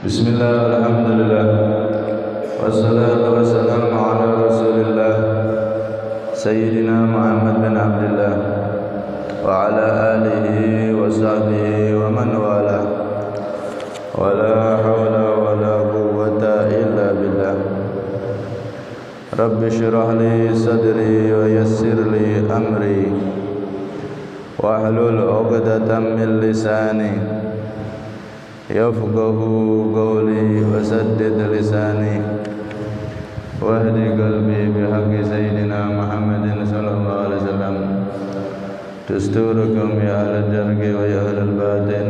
Bismillah, alhamdulillah, wassalatu wassalamu ala rasulillah Sayyidina Muhammad bin Abdullah wa ala alihi wa sahbihi wa man wala wa la hawla wa la quwwata illa billah. Rabbi syrah li sadri wa yassir li amri wahlul 'uqdatam min lisani yafqahu qawli wasaddid lisani wahdi qalbi bihaqqi sayyidina Muhammadin sallallahu alaihi wasallam. Dusturukum ya ahlal jarqi wa ya ahlal batin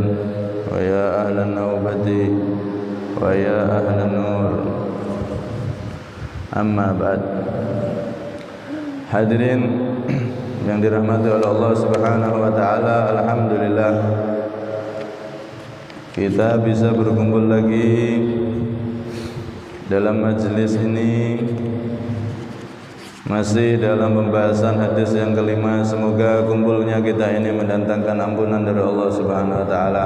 wa ya ahlan nawbati wa ya ahlan nur. Amma ba'd. Hadirin yang dirahmati oleh Allah Subhanahu wa taala, alhamdulillah kita bisa berkumpul lagi dalam majelis ini, masih dalam pembahasan hadis yang kelima. Semoga kumpulnya kita ini mendatangkan ampunan dari Allah Subhanahu wa taala,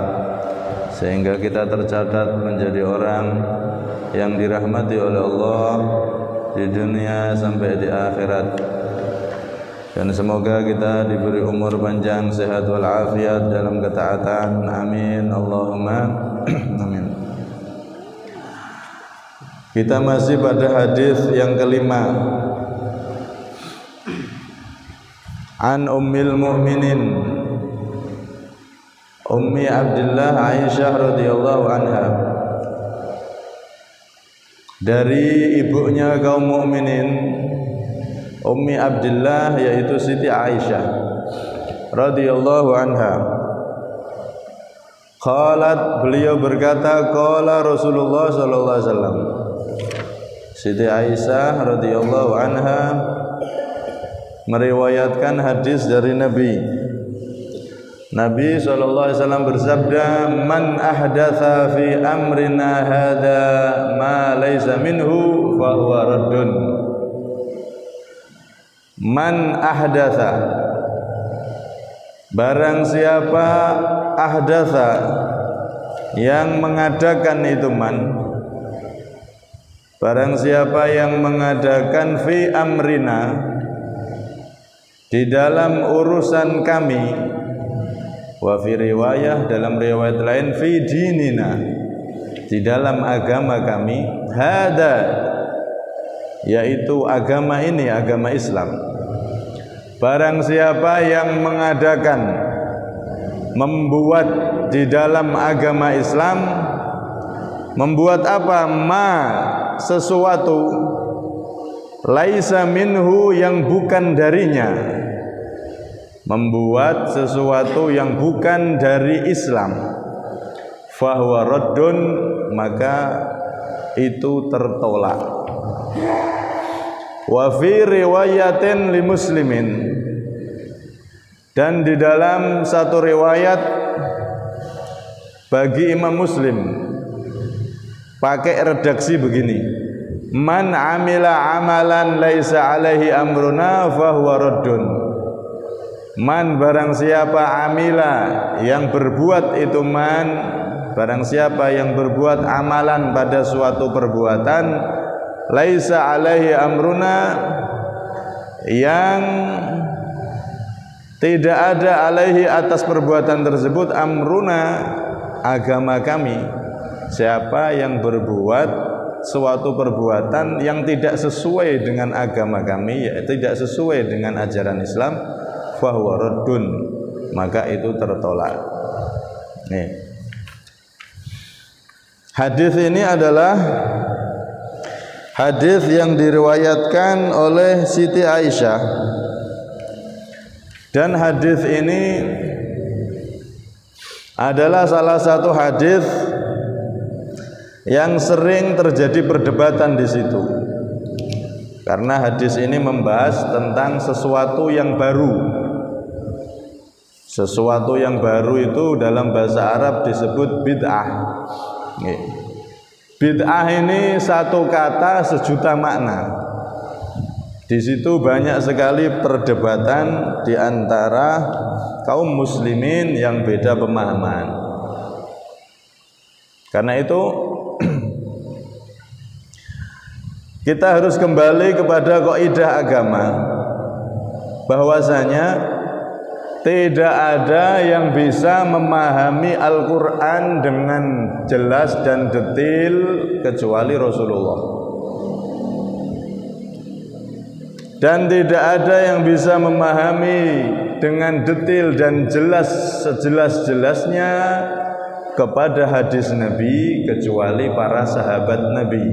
sehingga kita tercatat menjadi orang yang dirahmati oleh Allah di dunia sampai di akhirat. Dan semoga kita diberi umur panjang, sehat walafiat dalam ketaatan. Amin Allahumma amin. Kita masih pada hadis yang kelima. An Ummil Mu'minin Ummi Abdillah Aisyah radhiyallahu anha, dari ibunya kaum mukminin Ummi Abdillah, yaitu Siti Aisyah radhiyallahu anha. Qalat, beliau berkata, qala Rasulullah sallallahu alaihi wasallam. Siti Aisyah radhiyallahu anha meriwayatkan hadis dari Nabi. Nabi sallallahu alaihi wasallam bersabda, "Man ahdatsa fi amrina hadza ma laysa minhu fa huwa raddun." Man ahdatsa, barang siapa ahdatsa, yang mengadakan itu man, barang siapa yang mengadakan fi amrina, di dalam urusan kami, wa fi riwayah, dalam riwayat lain fi dinina, di dalam agama kami, hada, yaitu agama ini, agama Islam. Barang siapa yang mengadakan, membuat di dalam agama Islam, membuat apa? Ma, sesuatu, laisa minhu, yang bukan darinya, membuat sesuatu yang bukan dari Islam, fahuwa raddun, maka itu tertolak. Wa fi riwayatin li muslimin, dan di dalam satu riwayat bagi Imam Muslim pakai redaksi begini: man amila amalan laisa alaihi amruna fahuwa raddun. Man, barang siapa, amila, yang berbuat itu man, barang siapa yang berbuat amalan pada suatu perbuatan, laisa alaihi amruna, yang tidak ada alaihi, atas perbuatan tersebut, amruna, agama kami. Siapa yang berbuat suatu perbuatan yang tidak sesuai dengan agama kami, ya, tidak sesuai dengan ajaran Islam, fahuwa raddun, maka itu tertolak. Nih, hadis ini adalah hadis yang diriwayatkan oleh Siti Aisyah, dan hadis ini adalah salah satu hadis yang sering terjadi perdebatan di situ, karena hadis ini membahas tentang sesuatu yang baru. Sesuatu yang baru itu dalam bahasa Arab disebut bid'ah. Bid'ah ini satu kata sejuta makna. Di situ banyak sekali perdebatan di antara kaum muslimin yang beda pemahaman. Karena itu kita harus kembali kepada kaidah agama bahwasanya tidak ada yang bisa memahami Al-Quran dengan jelas dan detail kecuali Rasulullah. Dan tidak ada yang bisa memahami dengan detail dan jelas sejelas-jelasnya kepada hadis Nabi kecuali para sahabat Nabi.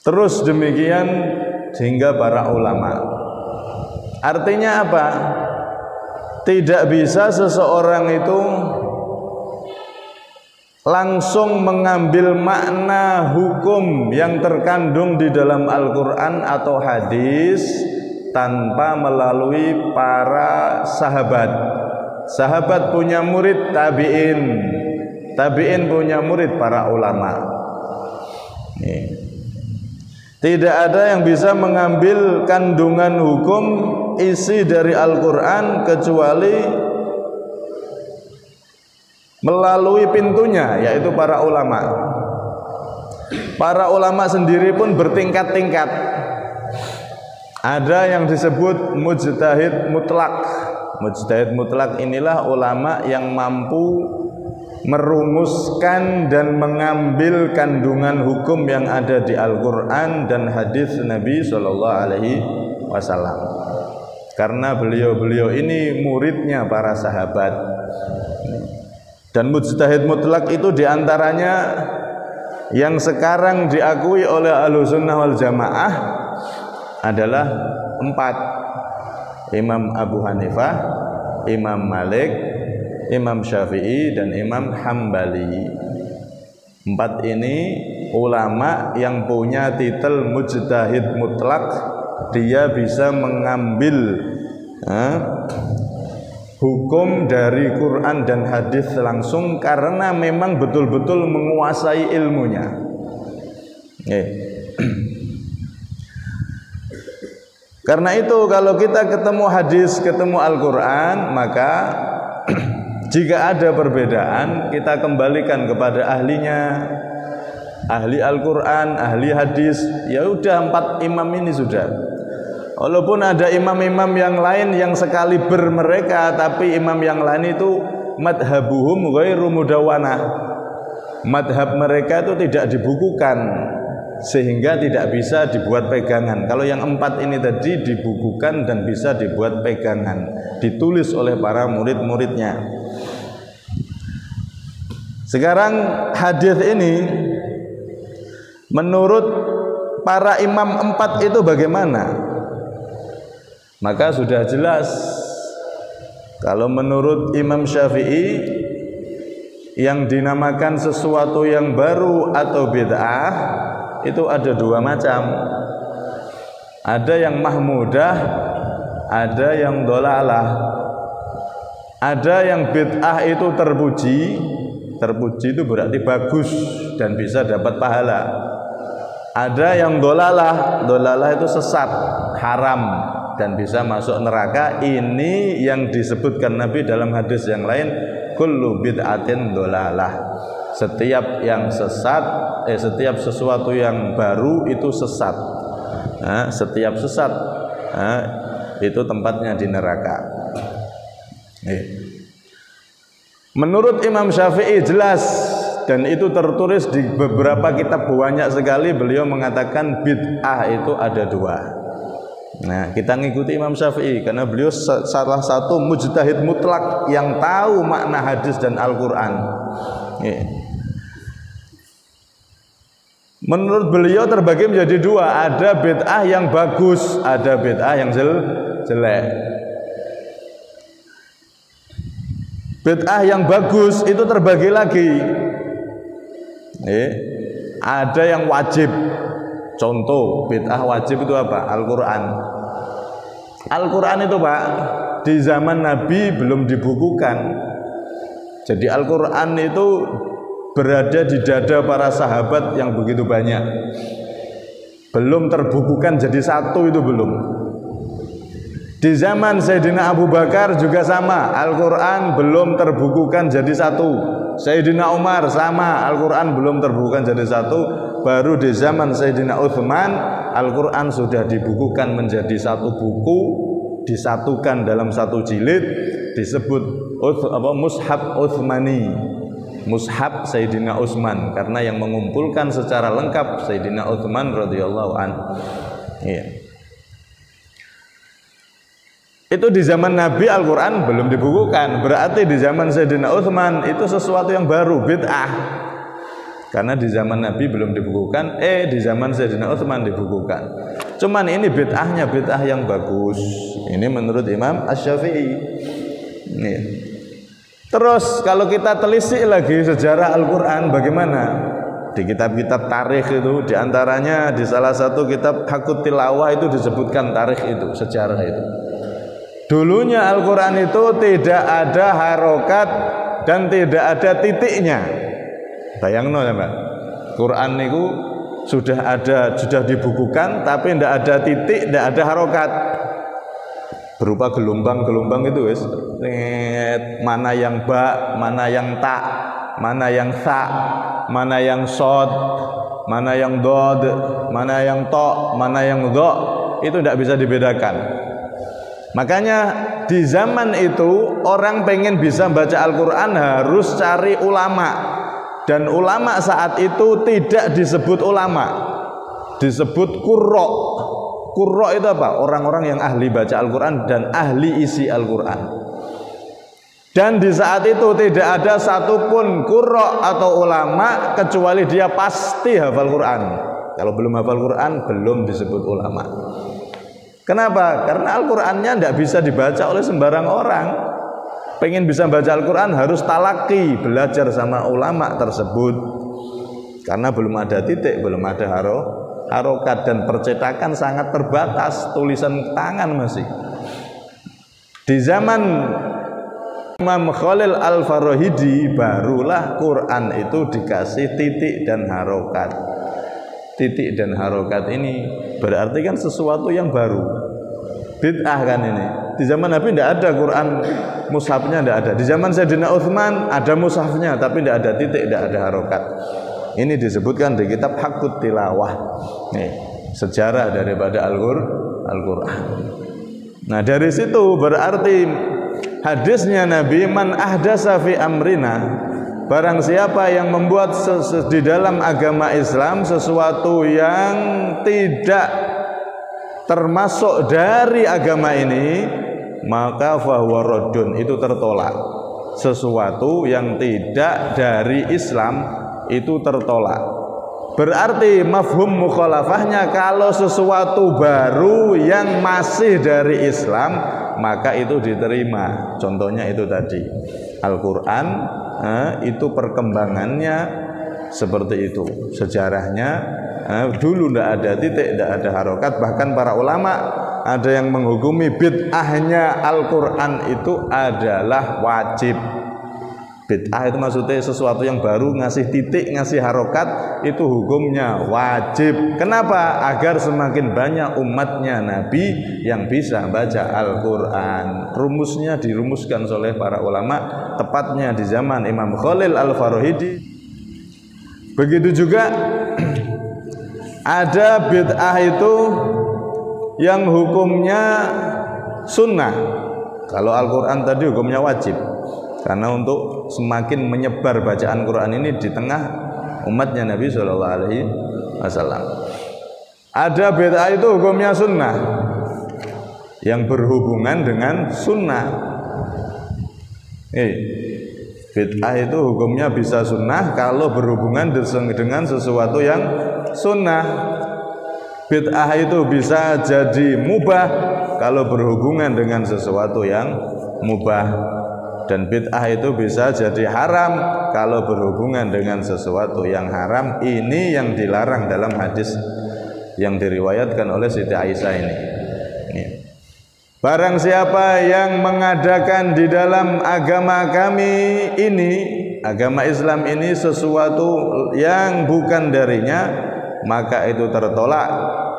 Terus demikian sehingga para ulama. Artinya apa? Tidak bisa seseorang itu langsung mengambil makna hukum yang terkandung di dalam Al-Quran atau hadis tanpa melalui para sahabat. Sahabat punya murid tabi'in, tabi'in punya murid para ulama. Tidak ada yang bisa mengambil kandungan hukum isi dari Al-Quran kecuali melalui pintunya, yaitu para ulama. Para ulama sendiri pun bertingkat-tingkat. Ada yang disebut mujtahid mutlak. Mujtahid mutlak inilah ulama yang mampu merumuskan dan mengambil kandungan hukum yang ada di Al-Quran dan hadis Nabi Shallallahu Alaihi Wasallam. Karena beliau-beliau ini muridnya para sahabat. Dan mujtahid mutlak itu diantaranya yang sekarang diakui oleh Ahlussunnah wal Jamaah adalah 4: Imam Abu Hanifah, Imam Malik, Imam Syafi'i, dan Imam Hambali. 4 ini ulama yang punya titel mujtahid mutlak. Dia bisa mengambil hukum dari Quran dan hadis langsung karena memang betul-betul menguasai ilmunya. Karena itu kalau kita ketemu hadis, ketemu Al-Quran, maka jika ada perbedaan, kita kembalikan kepada ahlinya, ahli Al-Quran, ahli hadis. Ya udah, 4 imam ini sudah. Walaupun ada imam-imam yang lain yang sekaliber mereka, tapi imam yang lain itu madhabuhum ghairu mudawanah. Madhab mereka itu tidak dibukukan, sehingga tidak bisa dibuat pegangan. Kalau yang 4 ini tadi dibukukan dan bisa dibuat pegangan, ditulis oleh para murid-muridnya. Sekarang hadis ini menurut para imam 4 itu bagaimana? Maka sudah jelas, kalau menurut Imam Syafi'i, yang dinamakan sesuatu yang baru atau bid'ah itu ada 2 macam. Ada yang mahmudah, ada yang dolalah. Ada yang bid'ah itu terpuji. Terpuji itu berarti bagus dan bisa dapat pahala. Ada yang dolalah. Dolalah itu sesat, haram, dan bisa masuk neraka. Ini yang disebutkan Nabi dalam hadis yang lain, kullu bid'atin dolalah. Setiap yang sesat, setiap sesuatu yang baru itu sesat. Setiap sesat itu tempatnya di neraka. Menurut Imam Syafi'i jelas, dan itu tertulis di beberapa kitab banyak sekali. Beliau mengatakan bid'ah itu ada 2. Nah, kita ngikuti Imam Syafi'i karena beliau salah satu mujtahid mutlak yang tahu makna hadis dan Al-Quran. Menurut beliau terbagi menjadi 2. Ada bid'ah yang bagus, ada bid'ah yang jelek. Bid'ah yang bagus itu terbagi lagi. Ada yang wajib. Contoh bid'ah wajib itu apa? Al-Quran. Al-Quran itu Pak, di zaman Nabi belum dibukukan. Jadi Al-Quran itu berada di dada para sahabat yang begitu banyak. Belum terbukukan jadi satu, itu belum. Di zaman Sayyidina Abu Bakar juga sama, Al-Quran belum terbukukan jadi satu. Sayyidina Umar sama, Al-Quran belum terbukukan jadi satu. Baru di zaman Sayyidina Utsman, Al-Quran sudah dibukukan menjadi satu buku, disatukan dalam satu jilid, disebut Mushaf Utsmani, Mushaf Sayyidina Utsman, karena yang mengumpulkan secara lengkap Sayyidina Utsman radhiyallahu anhu. Iya. Itu di zaman Nabi Al-Quran belum dibukukan. Berarti di zaman Sayyidina Utsman itu sesuatu yang baru, bid'ah. Karena di zaman Nabi belum dibukukan, di zaman Sayyidina Utsman dibukukan. Cuman ini bid'ahnya bid'ah yang bagus. Ini menurut Imam Asy-Syafi'i. Nih. Terus kalau kita telisik lagi sejarah Al-Quran bagaimana? Di kitab-kitab tarikh itu, diantaranya di salah satu kitab Hakut Tilawah itu disebutkan tarikh itu, sejarah itu. Dulunya Al-Quran itu tidak ada harokat dan tidak ada titiknya. Bayangno ya Mbak, Quran itu sudah dibukukan tapi tidak ada titik, tidak ada harokat, berupa gelombang-gelombang itu wis. Mana yang ba, mana yang ta, mana yang sa, mana yang sod, mana yang dod, mana yang to, mana yang do, itu tidak bisa dibedakan. Makanya di zaman itu orang pengen bisa baca Al-Quran harus cari ulama, dan ulama saat itu tidak disebut ulama, disebut qurra. Qurra itu apa? Orang-orang yang ahli baca Al-Quran dan ahli isi Al-Quran. Dan di saat itu tidak ada satupun qurra atau ulama kecuali dia pasti hafal Quran. Kalau belum hafal Quran belum disebut ulama. Kenapa? Karena Al-Qurannya tidak bisa dibaca oleh sembarang orang. Pengen bisa baca Al-Quran harus talaki, belajar sama ulama tersebut. Karena belum ada titik, belum ada harokat, dan percetakan sangat terbatas, tulisan tangan masih. Di zaman Imam Khalil Al-Farahidi barulah Quran itu dikasih titik dan harokat. Titik dan harokat ini berarti kan sesuatu yang baru, bid'ah kan ini. Di zaman Nabi tidak ada Quran, mushafnya tidak ada. Di zaman Sayyidina Utsman ada mushafnya tapi tidak ada titik, tidak ada harokat. Ini disebutkan di kitab Hakut Tilawah. Nih, sejarah daripada Al-Quran. Nah dari situ berarti hadisnya Nabi, man ahdasa fi amrina, barang siapa yang membuat di dalam agama Islam sesuatu yang tidak termasuk dari agama ini, maka fahuwa raddun, itu tertolak. Sesuatu yang tidak dari Islam itu tertolak. Berarti mafhum mukhalafahnya, kalau sesuatu baru yang masih dari Islam maka itu diterima. Contohnya itu tadi Al-Quran, itu perkembangannya seperti itu, sejarahnya dulu tidak ada titik, tidak ada harokat. Bahkan para ulama ada yang menghukumi bid'ahnya Al-Quran itu adalah wajib. Bid'ah itu maksudnya sesuatu yang baru, ngasih titik, ngasih harokat, itu hukumnya wajib. Kenapa? Agar semakin banyak umatnya Nabi yang bisa baca Al-Quran. Rumusnya dirumuskan oleh para ulama, tepatnya di zaman Imam Khalil Al-Farahidi. Begitu juga ada bid'ah itu yang hukumnya sunnah. Kalau Al-Quran tadi hukumnya wajib, karena untuk semakin menyebar bacaan Quran ini di tengah umatnya Nabi Shallallahu Alaihi Wasallam. Ada bid'ah itu hukumnya sunnah, yang berhubungan dengan sunnah. Bid'ah itu hukumnya bisa sunnah kalau berhubungan dengan sesuatu yang sunnah. Bid'ah itu bisa jadi mubah kalau berhubungan dengan sesuatu yang mubah. Dan bid'ah itu bisa jadi haram kalau berhubungan dengan sesuatu yang haram. Ini yang dilarang dalam hadis yang diriwayatkan oleh Siti Aisyah ini. Barang siapa yang mengadakan di dalam agama kami ini, agama Islam ini, sesuatu yang bukan darinya, maka itu tertolak.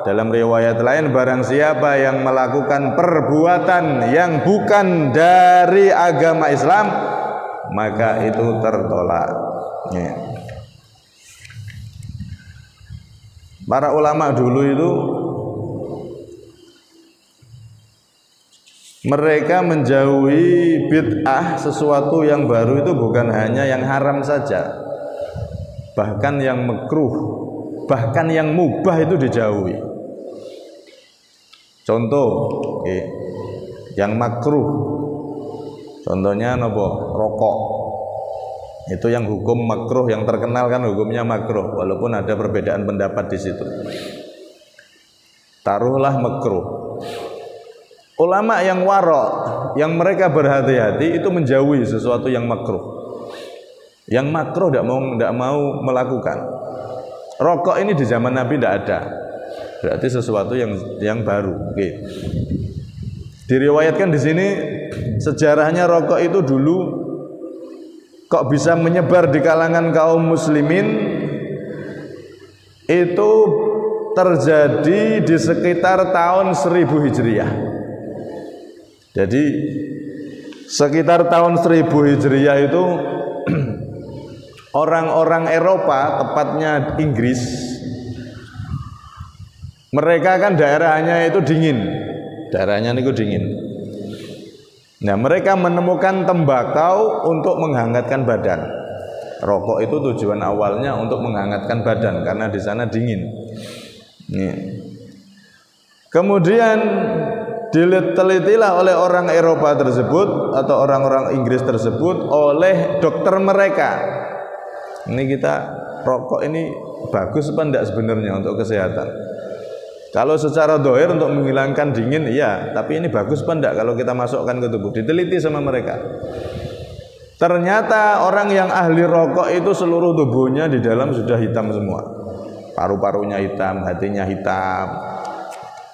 Dalam riwayat lain, barang siapa yang melakukan perbuatan yang bukan dari agama Islam, maka itu tertolak. Ya. Para ulama dulu itu mereka menjauhi bid'ah, sesuatu yang baru itu bukan hanya yang haram saja, bahkan yang makruh, bahkan yang mubah itu dijauhi. Contoh, yang makruh, contohnya nopo, rokok. Itu yang hukum makruh, yang terkenal kan hukumnya makruh, walaupun ada perbedaan pendapat di situ. Taruhlah makruh. Ulama yang warok, yang mereka berhati-hati itu menjauhi sesuatu yang makruh. Yang makruh tidak mau melakukan. Rokok ini di zaman Nabi tidak ada, berarti sesuatu yang baru. Oke. Diriwayatkan di sini sejarahnya rokok itu dulu kok bisa menyebar di kalangan kaum muslimin, itu terjadi di sekitar tahun 1000 Hijriah. Jadi sekitar tahun 1000 Hijriah itu orang-orang Eropa, tepatnya Inggris, mereka kan daerahnya itu dingin, daerahnya itu dingin. Nah, mereka menemukan tembakau untuk menghangatkan badan. Rokok itu tujuan awalnya untuk menghangatkan badan karena di sana dingin. Nih. Kemudian ditelitilah oleh orang Eropa tersebut atau orang-orang Inggris tersebut oleh dokter mereka. Ini kita rokok ini bagus apa enggak sebenarnya untuk kesehatan? Kalau secara dohir untuk menghilangkan dingin, iya, tapi ini bagus apa enggak kalau kita masukkan ke tubuh? Diteliti sama mereka. Ternyata orang yang ahli rokok itu seluruh tubuhnya di dalam sudah hitam semua. Paru-parunya hitam, hatinya hitam.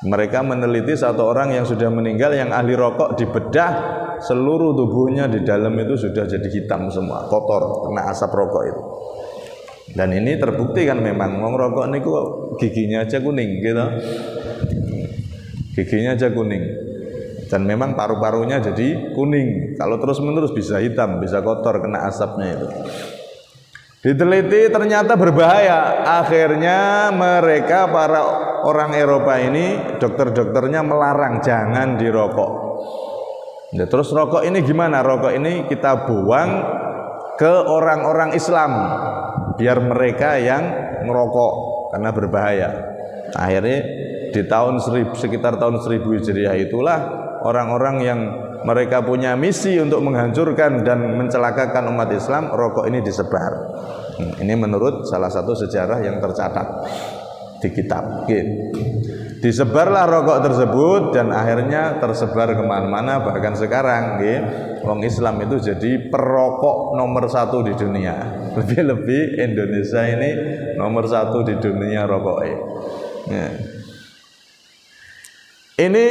Mereka meneliti satu orang yang sudah meninggal yang ahli rokok, dibedah seluruh tubuhnya di dalam itu sudah jadi hitam semua, kotor kena asap rokok itu. Dan ini terbukti kan memang wong rokok niku giginya aja kuning gitu. Giginya aja kuning. Dan memang paru-parunya jadi kuning. Kalau terus-menerus bisa hitam, bisa kotor kena asapnya itu. Diteliti ternyata berbahaya. Akhirnya mereka para orang Eropa ini, dokter-dokternya melarang jangan dirokok. Nah, terus rokok ini gimana? Rokok ini kita buang ke orang-orang Islam biar mereka yang ngerokok karena berbahaya. Akhirnya di sekitar tahun 1000 Hijriah itulah orang-orang yang mereka punya misi untuk menghancurkan dan mencelakakan umat Islam, rokok ini disebar. Ini menurut salah satu sejarah yang tercatat di kitab. Disebarlah rokok tersebut dan akhirnya tersebar kemana-mana, bahkan sekarang wong Islam itu jadi perokok nomor 1 di dunia. Lebih-lebih Indonesia ini nomor 1 di dunia rokoknya. Ini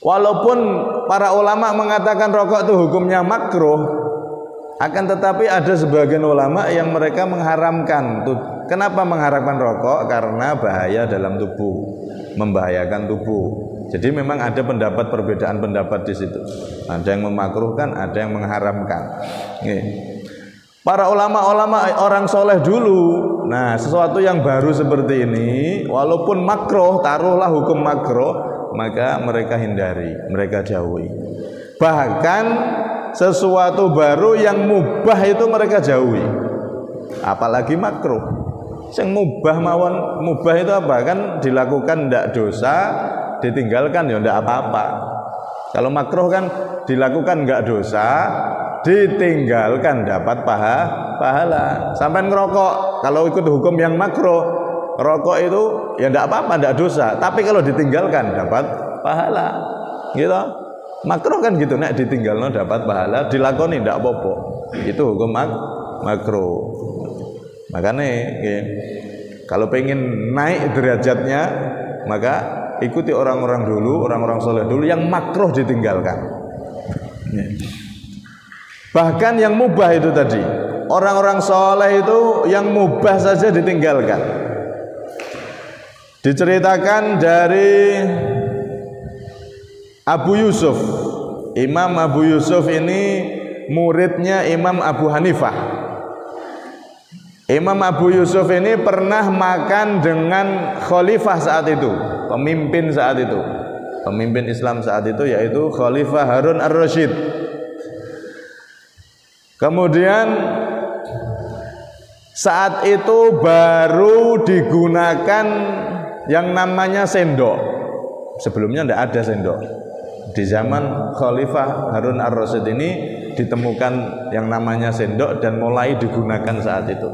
walaupun para ulama mengatakan rokok itu hukumnya makruh, akan tetapi ada sebagian ulama yang mereka mengharamkan. Kenapa mengharamkan rokok? Karena bahaya dalam tubuh, membahayakan tubuh. Jadi memang ada perbedaan pendapat di situ. Ada yang memakruhkan, ada yang mengharamkan. Para ulama-ulama orang soleh dulu, nah sesuatu yang baru seperti ini, walaupun makruh, taruhlah hukum makruh, maka mereka hindari, mereka jauhi. Bahkan sesuatu baru yang mubah itu mereka jauhi, apalagi makruh. Yang mubah itu apa? Kan dilakukan tidak dosa, ditinggalkan ya tidak apa-apa. Kalau makruh kan dilakukan enggak dosa, ditinggalkan dapat pahala. Sampai ngerokok, kalau ikut hukum yang makruh, rokok itu ya tidak apa-apa, tidak dosa. Tapi kalau ditinggalkan dapat pahala, gitu. Makruh kan gitu, nek ditinggalno dapat pahala, dilakoni tidak apa-apa. Itu hukum makruh. Makanya kalau pengen naik derajatnya, maka ikuti orang-orang dulu, orang-orang soleh dulu yang makruh ditinggalkan. Bahkan yang mubah itu tadi, orang-orang soleh itu yang mubah saja ditinggalkan. Diceritakan dari Abu Yusuf. Imam Abu Yusuf ini muridnya Imam Abu Hanifah. Imam Abu Yusuf ini pernah makan dengan khalifah saat itu, pemimpin saat itu, pemimpin Islam saat itu, yaitu Khalifah Harun ar-Rasyid. Kemudian saat itu baru digunakan yang namanya sendok. Sebelumnya tidak ada sendok. Di zaman Khalifah Harun ar-Rasyid ini ditemukan yang namanya sendok dan mulai digunakan saat itu.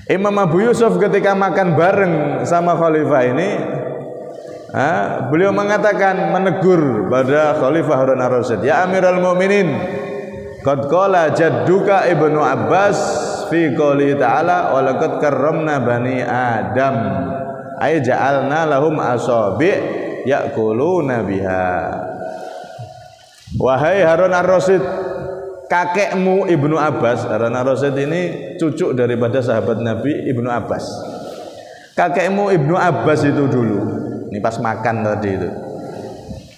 Imam Abu Yusuf ketika makan bareng sama Khalifah ini, beliau mengatakan, menegur pada Khalifah Harun ar-Rasyid, "Ya Amirul Mukminin, qad qala jadduka Ibnu Abbas fi qouli ta'ala wa laqad karramna bani Adam ay ja'alna lahum asabi' ya'kuluna biha." Wahai Harun ar-Rasyid, kakekmu Ibnu Abbas, Harun ar-Rasyid ini cucu daripada sahabat Nabi Ibnu Abbas. Kakekmu Ibnu Abbas itu dulu, ini pas makan tadi itu,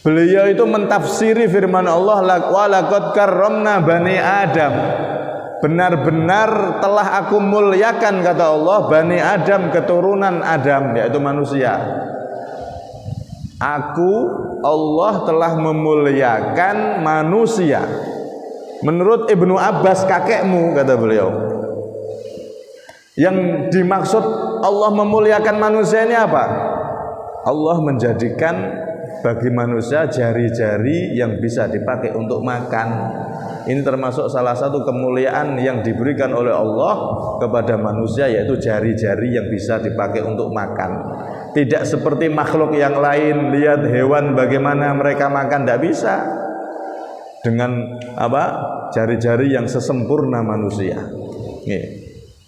beliau itu mentafsiri firman Allah, wa laqad karramna bani Adam. Benar-benar telah aku muliakan, kata Allah, bani Adam, keturunan Adam, yaitu manusia. Aku, Allah, telah memuliakan manusia. Menurut Ibnu Abbas, kakekmu, kata beliau, yang dimaksud Allah memuliakan manusia ini apa? Allah menjadikan bagi manusia jari-jari yang bisa dipakai untuk makan. Ini termasuk salah satu kemuliaan yang diberikan oleh Allah kepada manusia, yaitu jari-jari yang bisa dipakai untuk makan. Tidak seperti makhluk yang lain, lihat hewan bagaimana mereka makan, tidak bisa dengan jari-jari yang sesempurna manusia.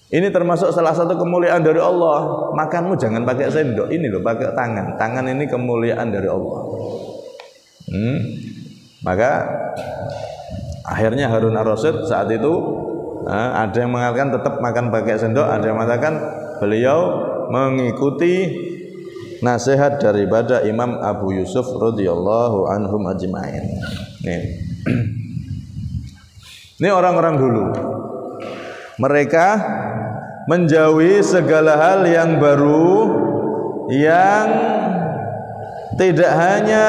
Ini termasuk salah satu kemuliaan dari Allah. Makanmu jangan pakai sendok, ini loh, pakai tangan. Tangan ini kemuliaan dari Allah. Maka akhirnya Harun ar-Rasyid saat itu, ada yang mengatakan tetap makan pakai sendok, ada yang mengatakan beliau mengikuti nasihat daripada Imam Abu Yusuf radhiyallahu anhum ajma'in. Ini orang-orang dulu, mereka menjauhi segala hal yang baru, yang tidak hanya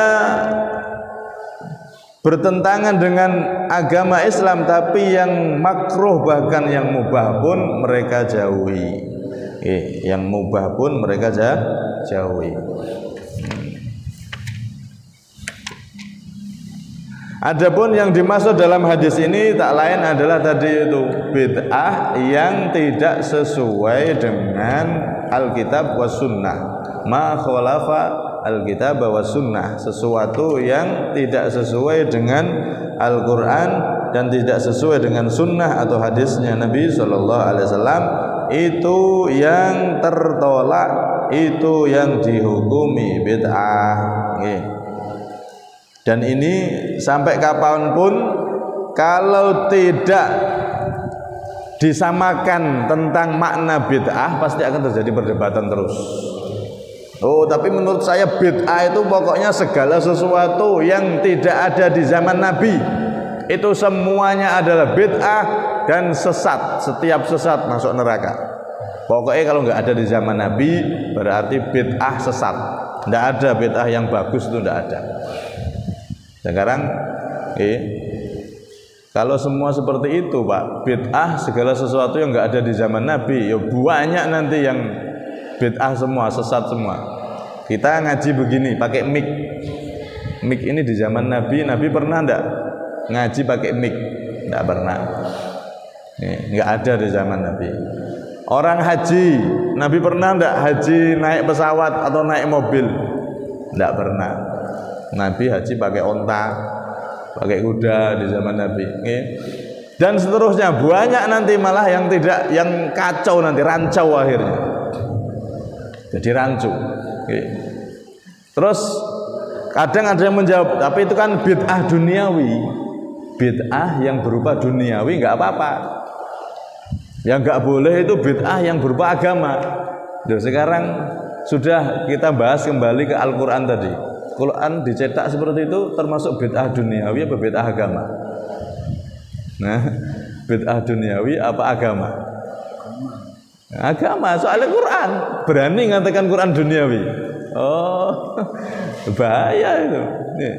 bertentangan dengan agama Islam, tapi yang makruh bahkan yang mubah pun mereka jauhi. Yang mubah pun mereka jauhi. Adapun yang dimaksud dalam hadis ini tak lain adalah tadi itu bid'ah yang tidak sesuai dengan Alkitab was sunnah. Ma khalafa Alkitab was sunnah, sesuatu yang tidak sesuai dengan Al-Quran dan tidak sesuai dengan sunnah atau hadisnya Nabi Sallallahu Alaihi Wasallam, itu yang tertolak, itu yang dihukumi bid'ah. Dan ini sampai kapanpun kalau tidak disamakan tentang makna bid'ah, pasti akan terjadi perdebatan terus. Tapi menurut saya bid'ah itu pokoknya segala sesuatu yang tidak ada di zaman Nabi, itu semuanya adalah bid'ah dan sesat. Setiap sesat masuk neraka. Pokoknya kalau nggak ada di zaman Nabi, berarti bid'ah sesat. Tidak ada bid'ah yang bagus, itu tidak ada. Sekarang kalau semua seperti itu, Pak, bid'ah segala sesuatu yang nggak ada di zaman Nabi, ya banyak nanti yang bid'ah semua, sesat semua. Kita ngaji begini pakai mic. Mic ini di zaman Nabi pernah enggak ngaji pakai mic? Enggak pernah. Enggak ada di zaman Nabi. Orang haji, Nabi pernah enggak haji naik pesawat atau naik mobil? Enggak pernah. Nabi haji pakai onta, pakai kuda di zaman Nabi. Dan seterusnya, banyak nanti malah yang tidak, yang kacau nanti, rancau akhirnya. Jadi rancu. Terus kadang ada yang menjawab, tapi itu kan bid'ah duniawi. Bid'ah yang berupa duniawi nggak apa-apa. Yang nggak boleh itu bid'ah yang berupa agama. Loh, sekarang Sudah kita bahas kembali ke Al-Quran tadi. Quran dicetak seperti itu termasuk bid'ah duniawi apa bid'ah agama? Nah, bid'ah duniawi apa agama? Agama, soalnya Quran. Berani ngatakan Quran duniawi. Oh, bahaya itu. Nih.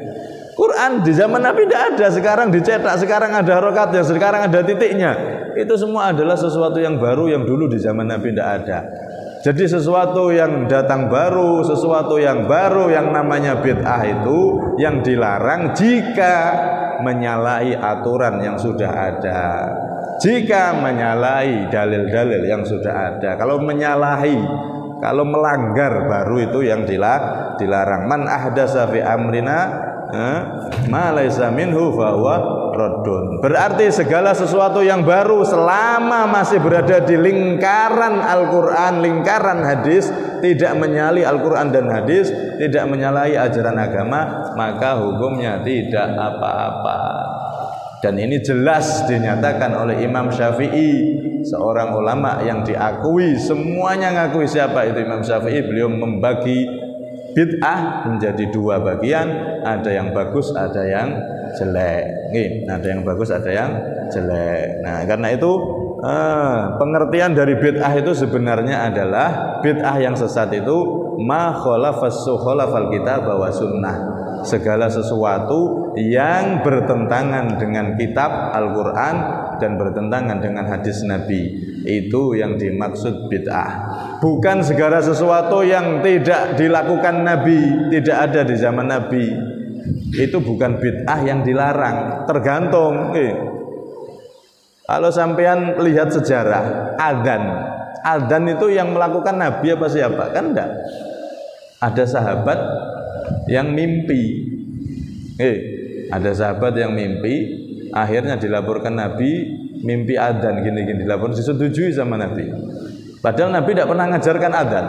Quran di zaman Nabi tidak ada, sekarang dicetak, sekarang ada harokatnya, sekarang ada titiknya. Itu semua adalah sesuatu yang baru yang dulu di zaman Nabi tidak ada. Jadi sesuatu yang datang baru, sesuatu yang baru yang namanya bid'ah itu yang dilarang jika menyalahi aturan yang sudah ada. Jika menyalahi dalil-dalil yang sudah ada. Kalau menyalahi, kalau melanggar baru itu yang dilarang. Man ahdasa fi amrina ma laisa minhu fa huwa raddun. Berarti segala sesuatu yang baru selama masih berada di lingkaran Al-Qur'an, lingkaran hadis, tidak menyalahi Al-Qur'an dan hadis, tidak menyalahi ajaran agama, maka hukumnya tidak apa-apa. Dan ini jelas dinyatakan oleh Imam Syafi'i, seorang ulama yang diakui, semuanya ngakui. Siapa itu Imam Syafi'i? Beliau membagi bid'ah menjadi dua bagian, ada yang bagus, ada yang jelek. Ada yang bagus, ada yang jelek. Nah, karena itu pengertian dari bid'ah itu sebenarnya adalah bid'ah yang sesat itu ma khalafal kitab wa sunnah. Segala sesuatu yang bertentangan dengan kitab Al-Qur'an dan bertentangan dengan hadis Nabi, itu yang dimaksud bid'ah. Bukan segala sesuatu yang tidak dilakukan Nabi, tidak ada di zaman Nabi, itu bukan bid'ah yang dilarang. Tergantung. Kalau sampean lihat sejarah adzan itu yang melakukan Nabi apa siapa? Kan enggak. Ada sahabat yang mimpi. Ada sahabat yang mimpi, akhirnya dilaporkan Nabi mimpi adzan gini-gini, dilaporkan, disetujui sama Nabi. Padahal Nabi tidak pernah ngajarkan adzan.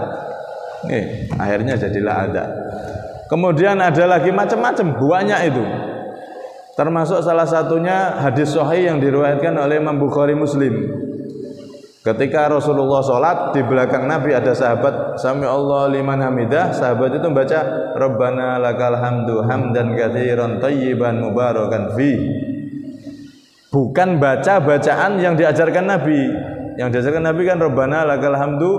Akhirnya jadilah adzan. Kemudian ada lagi macam-macam, banyak itu. Termasuk salah satunya hadis sahih yang diriwayatkan oleh Imam Bukhari Muslim. Ketika Rasulullah sholat, di belakang Nabi ada sahabat, Sami Allah liman hamidah. Sahabat itu membaca Rabbana lakal hamdu hamdan katsiran thayyiban mubarakan fi. Bukan baca bacaan yang diajarkan Nabi. Yang diajarkan Nabi kan Rabbana lakal hamdu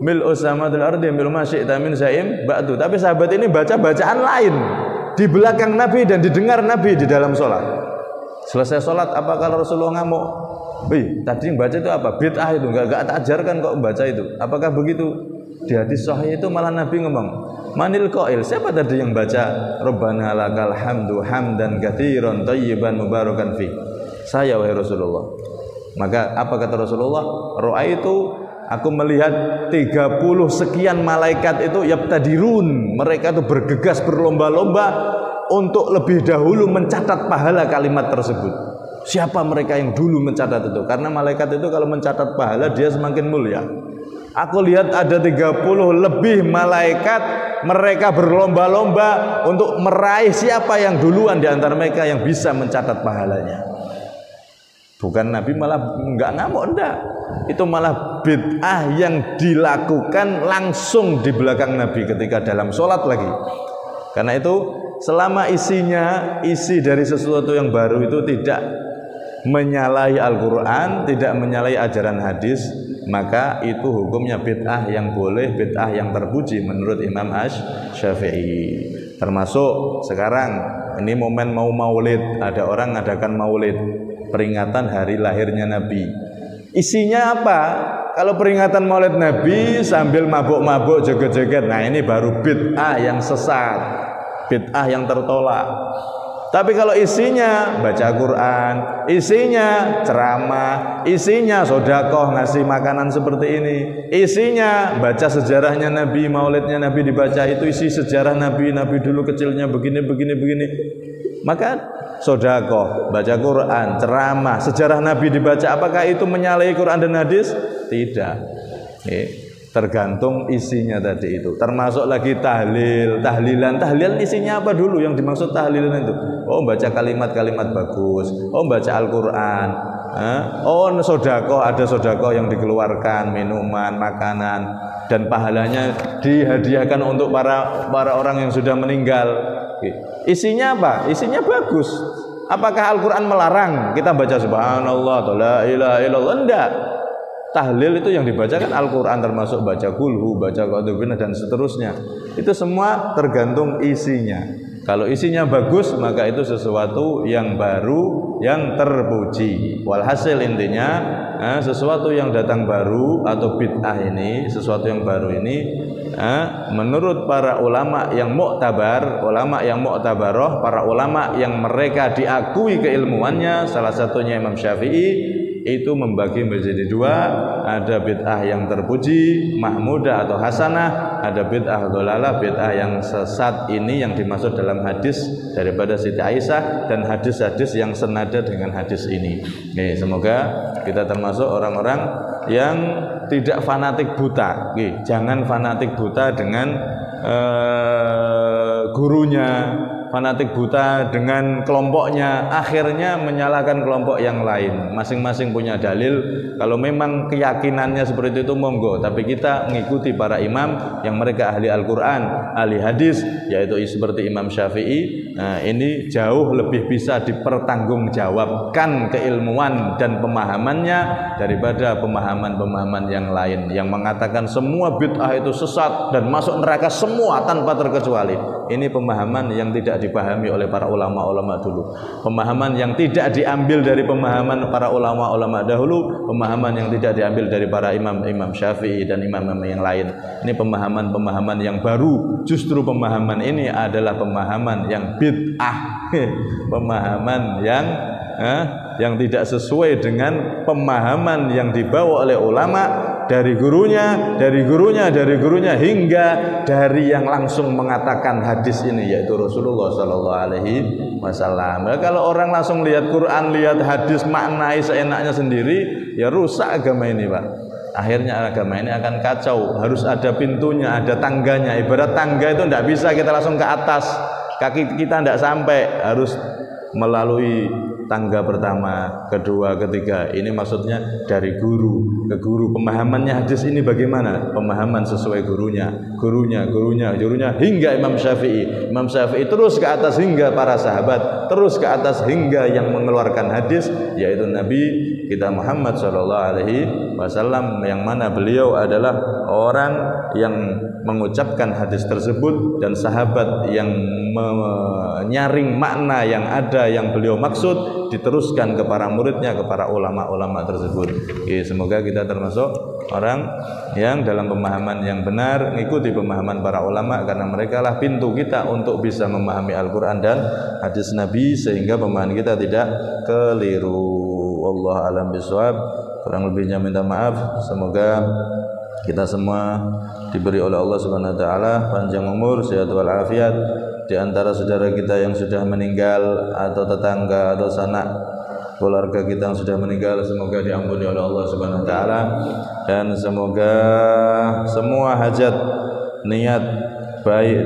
mil'u samawatil ardi mil'u ma syi'ta min syai'in ba'du. Tapi sahabat ini baca bacaan lain di belakang Nabi dan didengar Nabi di dalam sholat. Selesai sholat, apakah Rasulullah ngamuk? Tadi yang baca itu apa? Bid'ah itu, enggak tak ajarkan kok baca itu. Apakah begitu? Di hadis sahih itu malah Nabi ngomong, manil qail, siapa tadi yang baca Rabbana lakal hamdu hamdan katsiran thayyiban mubarakan fi? Saya, wahai Rasulullah. Maka apa kata Rasulullah? Ra'aitu, aku melihat 30 sekian malaikat itu yabtadirun, mereka itu bergegas berlomba-lomba untuk lebih dahulu mencatat pahala kalimat tersebut. Siapa mereka yang dulu mencatat itu? Karena malaikat itu kalau mencatat pahala dia semakin mulia. Aku lihat ada 30 lebih malaikat, mereka berlomba-lomba untuk meraih siapa yang duluan di antara mereka yang bisa mencatat pahalanya. Bukan Nabi malah enggak ngamuk, enggak. Itu malah bid'ah yang dilakukan langsung di belakang Nabi ketika dalam sholat lagi. Karena itu selama isi dari sesuatu yang baru itu tidak menyalahi Al-Quran, tidak menyalahi ajaran hadis, maka itu hukumnya bid'ah yang boleh, bid'ah yang terpuji menurut Imam Syafi'i. Termasuk sekarang ini momen mau maulid, ada orang ngadakan maulid, peringatan hari lahirnya Nabi. Isinya apa? Kalau peringatan maulid Nabi sambil mabuk-mabuk, joget-joget, nah ini baru bid'ah yang sesat, bid'ah yang tertolak. Tapi kalau isinya baca Quran, isinya ceramah, isinya sedekah ngasih makanan seperti ini, isinya baca sejarahnya Nabi, maulidnya Nabi dibaca, itu isi sejarah Nabi dulu kecilnya begini, maka sedekah, baca Quran, ceramah, sejarah Nabi dibaca, apakah itu menyalahi Quran dan hadis? Tidak. Tergantung isinya tadi itu. Termasuk lagi tahlilan isinya apa dulu yang dimaksud tahlilan itu? Oh, baca kalimat-kalimat bagus, oh baca Al-Quran, Oh, sodako, ada sodako yang dikeluarkan, minuman, makanan, dan pahalanya dihadiahkan untuk para orang yang sudah meninggal. Isinya apa? Isinya bagus. Apakah Al-Quran melarang kita baca subhanallah, la ilaha illallah? Enggak. Tahlil itu yang dibacakan Al-Quran, termasuk baca kulhu, baca qadubina, dan seterusnya. Itu semua tergantung isinya. Kalau isinya bagus, maka itu sesuatu yang baru, yang terpuji. Walhasil intinya, sesuatu yang datang baru atau bid'ah ini, sesuatu yang baru ini, menurut para ulama yang mu'tabar, ulama yang mu'tabaroh, para ulama yang mereka diakui keilmuannya, salah satunya Imam Syafi'i, itu membagi menjadi dua. Ada bid'ah yang terpuji, mahmudah atau hasanah, ada bid'ah dhalalah, bid'ah yang sesat. Ini yang dimaksud dalam hadis daripada Siti Aisyah dan hadis-hadis yang senada dengan hadis ini. Nih, semoga kita termasuk orang-orang yang tidak fanatik buta. Nih, jangan fanatik buta dengan gurunya, fanatik buta dengan kelompoknya, akhirnya menyalahkan kelompok yang lain. Masing-masing punya dalil. Kalau memang keyakinannya seperti itu, monggo. Tapi kita mengikuti para imam yang mereka ahli Al-Quran, ahli hadis, yaitu seperti Imam Syafi'i. Nah, ini jauh lebih bisa dipertanggungjawabkan keilmuan dan pemahamannya daripada pemahaman-pemahaman yang lain yang mengatakan semua bid'ah itu sesat dan masuk neraka semua tanpa terkecuali. Ini pemahaman yang tidak dipahami oleh para ulama-ulama dulu, pemahaman yang tidak diambil dari pemahaman para ulama-ulama dahulu, pemahaman yang tidak diambil dari para imam Syafi'i dan imam-imam yang lain. Ini pemahaman-pemahaman yang baru. Justru pemahaman ini adalah pemahaman yang bid'ah, pemahaman yang tidak sesuai dengan pemahaman yang dibawa oleh ulama dari gurunya, hingga dari yang langsung mengatakan hadis ini, yaitu Rasulullah Sallallahu Alaihi Wasallam. Kalau orang langsung lihat Quran, lihat hadis, maknai seenaknya sendiri, ya rusak agama ini, Pak. Akhirnya agama ini akan kacau. Harus ada pintunya, ada tangganya. Ibarat tangga itu tidak bisa kita langsung ke atas, kaki kita tidak sampai, harus melalui tangga pertama, kedua, ketiga. Ini maksudnya dari guru ke guru. Pemahamannya hadis ini bagaimana? Pemahaman sesuai gurunya, hingga Imam Syafi'i. Imam Syafi'i terus ke atas hingga para sahabat, terus ke atas hingga yang mengeluarkan hadis, yaitu Nabi kita Muhammad Shallallahu Alaihi Wasallam, yang mana beliau adalah orang yang mengucapkan hadis tersebut dan sahabat yang menyaring makna yang ada yang beliau maksud, diteruskan ke para muridnya, ke para ulama-ulama tersebut. Semoga kita termasuk orang yang dalam pemahaman yang benar, mengikuti pemahaman para ulama, karena mereka lah pintu kita untuk bisa memahami Al-Quran dan hadis Nabi, sehingga pemahaman kita tidak keliru. Wallahu a'lam bishawab. Kurang lebihnya minta maaf. Semoga kita semua diberi oleh Allah Subhanahu wa taala panjang umur, sehat walafiat. Di antara saudara kita yang sudah meninggal, atau tetangga atau sanak keluarga kita yang sudah meninggal, semoga diampuni oleh Allah Subhanahu wa taala, dan semoga semua hajat niat baik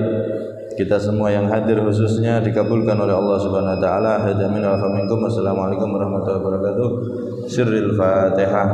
kita semua yang hadir khususnya dikabulkan oleh Allah Subhanahu wa taala. Hadamin wa minkum. Assalamualaikum warahmatullahi wabarakatuh. Sirril Fatihah.